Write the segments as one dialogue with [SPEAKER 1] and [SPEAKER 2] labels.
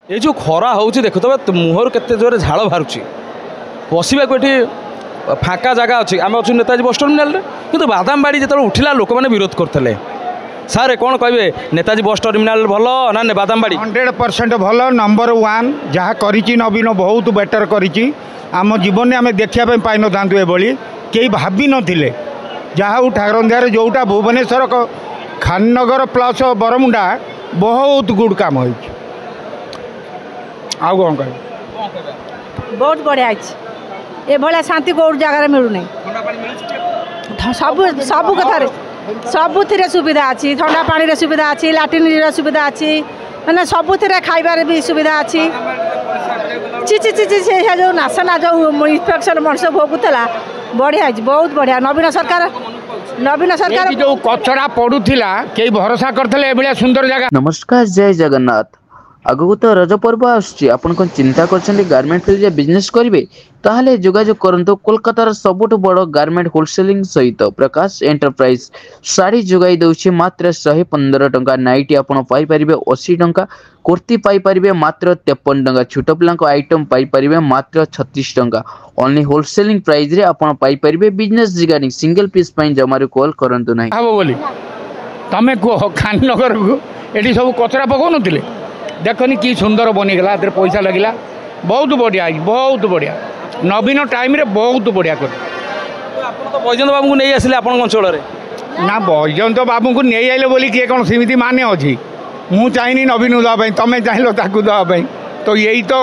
[SPEAKER 1] ये जो खरा होची देखो तो मुहर केते जोरे झाड़ बाहरुची बसवा को फाँका जगह अच्छी आम अच्छे नेताजी बस टर्मिनाल किंतु बादामबाड़ी जो उठिला लोक मैंने विरोध करते सारे कौन कहे नेताजी बस टर्मिनाल भल ना बादामबाड़ी
[SPEAKER 2] 100% भल नंबर 1 जहाँ करिची नवीन बहुत बेटर करिची आम जीवन में आम देखा पाई न था ये कई भावी नथिले जहाँ ठाकुर जोटा भुवनेश्वर खाननगर प्लस बरमुंडा बहुत गुड काम हो कौन कह
[SPEAKER 3] बहुत बढ़िया ये भाया शांति कौट जगार मिलूना सब सब कथार सबुथिरे सुविधा अच्छी ठंडा पानी सुविधा अच्छी लाट्रिन सुविधा अच्छी मैंने सबुथिरे खाइबार भी सुविधा अच्छी ची ची ची ची से जो नासना जो इन्फेक्शन मनुष्य भोगुला बढ़िया बहुत बढ़िया नवीन सरकार
[SPEAKER 2] जो कचरा पड़ूला कई भरोसा करते सुंदर जगह।
[SPEAKER 4] नमस्कार जय जगन्नाथ आगु तो रज पर्व आसुची आपण कोन चिंता करछन्ती गारमेंट फील्ड बिजनेस करिवे ताहले जोगाजोग करंतु कोलकातार सबुठ बड़ गारमेंट होलसेलिंग सहित प्रकाश एंटरप्राइज साड़ी जोगाई दउछि मात्र 115 टंका नाइटी आपण पाई परिबे 80 टंका कुर्ती पाई परिबे मात्र 53 टंका छोट पिलांको आइटम पाई परिबे मात्र 36 टंका ओनली होलसेलिंग प्राइस रे आपण पाई परिबे बिजनेस रिगार्डिंग सिंगल पीस पई जमारे कॉल करंतु नाही
[SPEAKER 2] आबो बोली तमे को खाननगर को एडी सब कचरा पकोनथिले देखनी कि सुंदर बनीगला पैसा लगिला बहुत बढ़िया नवीन टाइम रे बहुत बढ़िया कर
[SPEAKER 1] तो बैजयंत बाबू को नहीं आसिले आपन अंचल रे
[SPEAKER 2] ना बैजयंत बाबू को नहीं आइले बोली किए कौन सीमित माने अच्छी मु चाहिए नवीन दवाई तुम चाहिए ताकू दवाई तो यही तो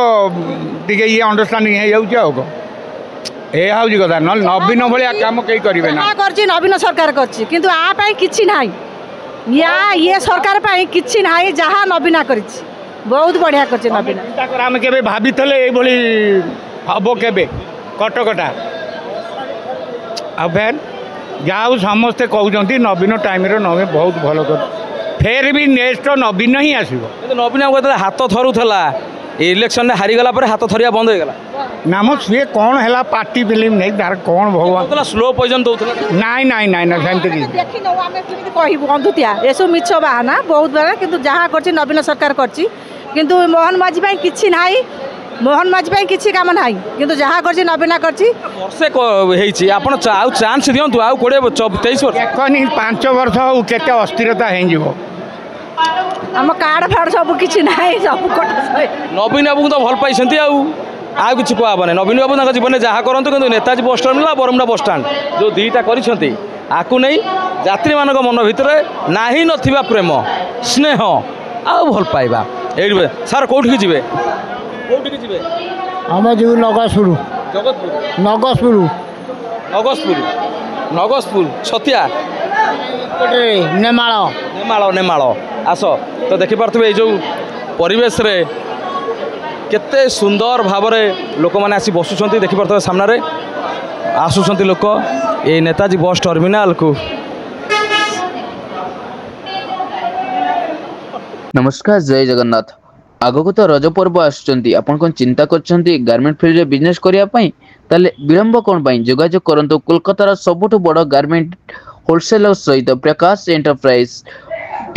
[SPEAKER 2] टे ये अंडरस्टांडिंग हो जाऊँ कथा ना नवीन भाया कम कई करेंगे ना
[SPEAKER 3] नवीन सरकार कर ये सरकार किसी ना जहाँ नवीना कर बहुत बढ़िया कर
[SPEAKER 2] आम के भाभी हम के कटकटा फिर जाऊ समस्ते कहते नवीन टाइम नवीन बहुत भल कर फेर भी नेक्स्ट नवीन ही आसो
[SPEAKER 1] नवीन हाथ थरुला इलेक्शन में हारीगला हाथ थरिया बंद हो गला
[SPEAKER 2] ना मो सी कौन है पार्टी फिल्म नहीं तार कौन भगवान
[SPEAKER 1] स्लो पॉइजन दौला
[SPEAKER 2] नाई नाई नाई ना सेमती
[SPEAKER 3] कहू बंधुतिया ये सब मिछ बाहाना बहुत बड़ा किंतु जहाँ कर नवीन सरकार कर मोहन माझी किसी ना मोहन माझी किसी काम ना किंतु जहाँ कर नवीन
[SPEAKER 1] वर्षे आप चांस दिंतु आउ 20-23 वर्ष
[SPEAKER 2] देखनी 5 वर्ष हो केते अस्थिरता हो
[SPEAKER 3] आम कार्ड फाड़ सब किसी ना सब
[SPEAKER 1] नवीन बाबू तो भल पाई आउ कि कहना नवीन बाबू जीवन में जहाँ करते कि नेताजी बस टर्मिनाल बरमुंडा बस स्टाण जो दुईटा करकू नहीं यात्री मान मन भितर ना ही ना प्रेम स्नेह आउ भल पाइबा ये सार कौटी जी
[SPEAKER 2] आम जीव नगसपुर
[SPEAKER 1] नगसपुर नगसपुर नगसपुर छतिया
[SPEAKER 2] नेमाल
[SPEAKER 1] नेमाल नेमाल आस तो देखिपे ये जो परिवेश रे केते सुंदर भाव लोक मैंने आसी बसुँच देखिपे सामने आसुँच लोक ये नेताजी बस टर्मिनाल को।
[SPEAKER 4] नमस्कार जय जगन्नाथ आगको तो रज पर्व आसुचंती आपण कोन चिंता करछंती गारमेंट फील्ड रे बिजनेस करिया पई ताले विलंब कोन पई जोगाजोग करंतु कोलकातार सबुठ बड़ गारमेंट होलसेलर सहित Prakash enterprise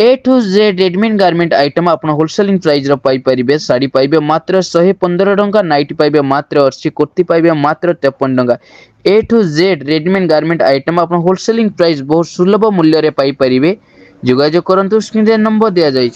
[SPEAKER 4] A to Z readymade garment item आपण होलसेलिंग प्राइस रो पाई परिबे साड़ी पाइबे मात्र 115 टंका नाइटी पाइबे मात्र 80 कुर्ती पाइबे मात्र 53 टंका A to Z readymade garment item आपण होलसेलिंग प्राइस बहुत सुलभ मूल्य रे पाई परिबे जोगाजोग करंतु स्क्रीन रे नंबर दिया जाय।